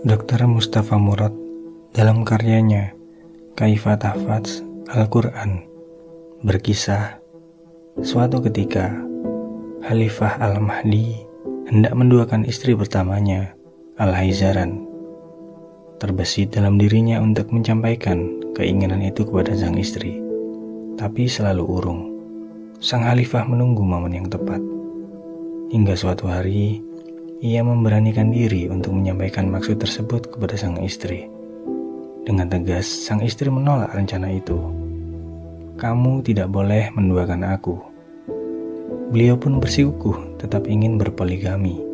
Dr. Mustafa Murad dalam karyanya Kaifa Tahfadz Al-Quran berkisah, suatu ketika Khalifah Al-Mahdi hendak menduakan istri pertamanya, Al-Haizaran. Terbesit dalam dirinya untuk menyampaikan keinginan itu kepada sang istri, tapi selalu urung. Sang Khalifah menunggu momen yang tepat. Hingga suatu hari, ia memberanikan diri untuk menyampaikan maksud tersebut kepada sang istri. Dengan tegas, sang istri menolak rencana itu. "Kamu tidak boleh menduakan aku." Beliau pun bersikukuh tetap ingin berpoligami.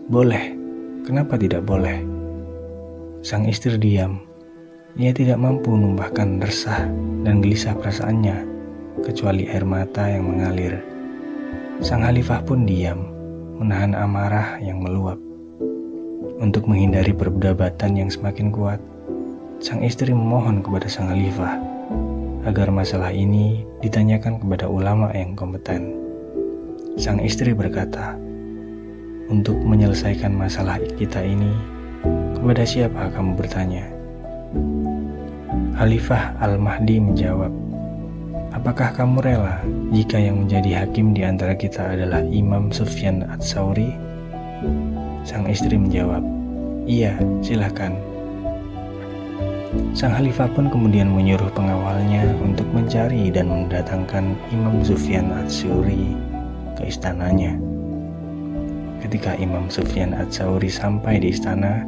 "Boleh, kenapa tidak boleh?" Sang istri diam. Ia tidak mampu menumpahkan resah dan gelisah perasaannya, kecuali air mata yang mengalir. Sang Khalifah pun diam, menahan amarah yang meluap. Untuk menghindari perdebatan yang semakin kuat, sang istri memohon kepada sang Khalifah agar masalah ini ditanyakan kepada ulama yang kompeten. Sang istri berkata, "Untuk menyelesaikan masalah kita ini, kepada siapa kamu bertanya?" Khalifah Al-Mahdi menjawab, "Apakah kamu rela jika yang menjadi hakim di antara kita adalah Imam Sufyan Ats-Tsauri?" Sang istri menjawab, "Iya, silakan." Sang Khalifah pun kemudian menyuruh pengawalnya untuk mencari dan mendatangkan Imam Sufyan Ats-Tsauri ke istananya. Ketika Imam Sufyan Ats-Tsauri sampai di istana,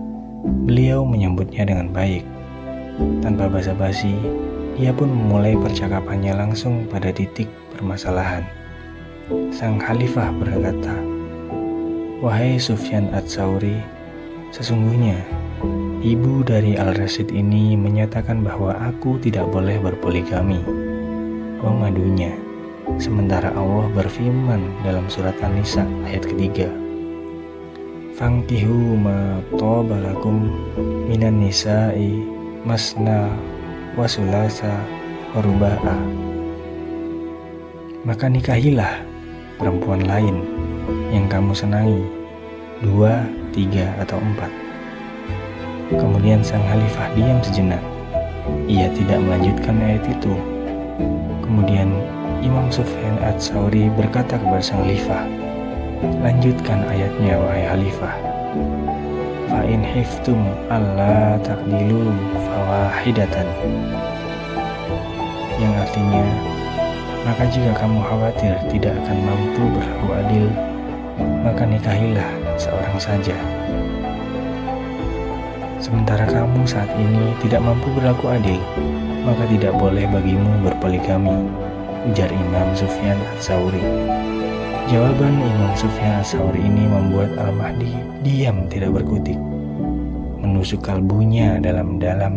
beliau menyambutnya dengan baik. Tanpa basa-basi, ia pun memulai percakapannya langsung pada titik permasalahan. Sang Khalifah berkata, "Wahai Sufyan Ats-Tsauri, sesungguhnya ibu dari Al-Rasyid ini menyatakan bahwa aku tidak boleh berpoligami, memadunya. Sementara Allah berfirman dalam surat An-Nisa ayat ketiga, "Fankihu ma toba lakum minan nisa'i masna wa sulasa wa ruba'a." Maka nikahilah perempuan lain yang kamu senangi, 2, 3, atau 4. Kemudian sang Khalifah diam sejenak. Ia tidak melanjutkan ayat itu. Kemudian Imam Sufyan Ats-Tsauri berkata kepada sang Khalifah, "Lanjutkan ayatnya, wahai Khalifah. Fa in khiftum alla taqdilu fawahidatan." Yang artinya, maka jika kamu khawatir tidak akan mampu berlaku adil, maka nikahilah seorang saja. Sementara kamu saat ini tidak mampu berlaku adil, maka tidak boleh bagimu berpoligami, ujar Imam Sufyan Ats-Tsauri. Jawaban Imam Sufyan Ats-Tsauri ini membuat Al-Mahdi diam tidak berkutik. Menusuk kalbunya dalam-dalam,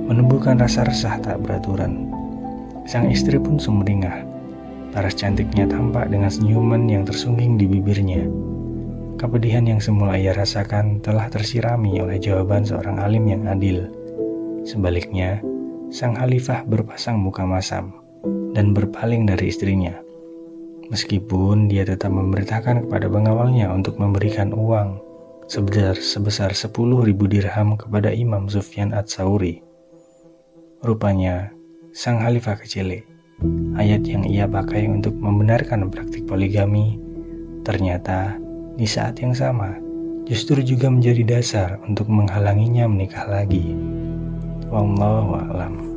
menumbuhkan rasa resah tak beraturan. Sang istri pun sumringah. Paras cantiknya tampak dengan senyuman yang tersungging di bibirnya. Kepedihan yang semula ia rasakan telah tersirami oleh jawaban seorang alim yang adil. Sebaliknya, sang Khalifah berpasang muka masam dan berpaling dari istrinya. Meskipun dia tetap memerintahkan kepada pengawalnya untuk memberikan uang sebesar 10.000 dirham kepada Imam Sufyan Ats-Tsauri. Rupanya, sang Khalifah kecele. Ayat yang ia pakai untuk membenarkan praktik poligami ternyata di saat yang sama justru juga menjadi dasar untuk menghalanginya menikah lagi. Wallahu a'lam.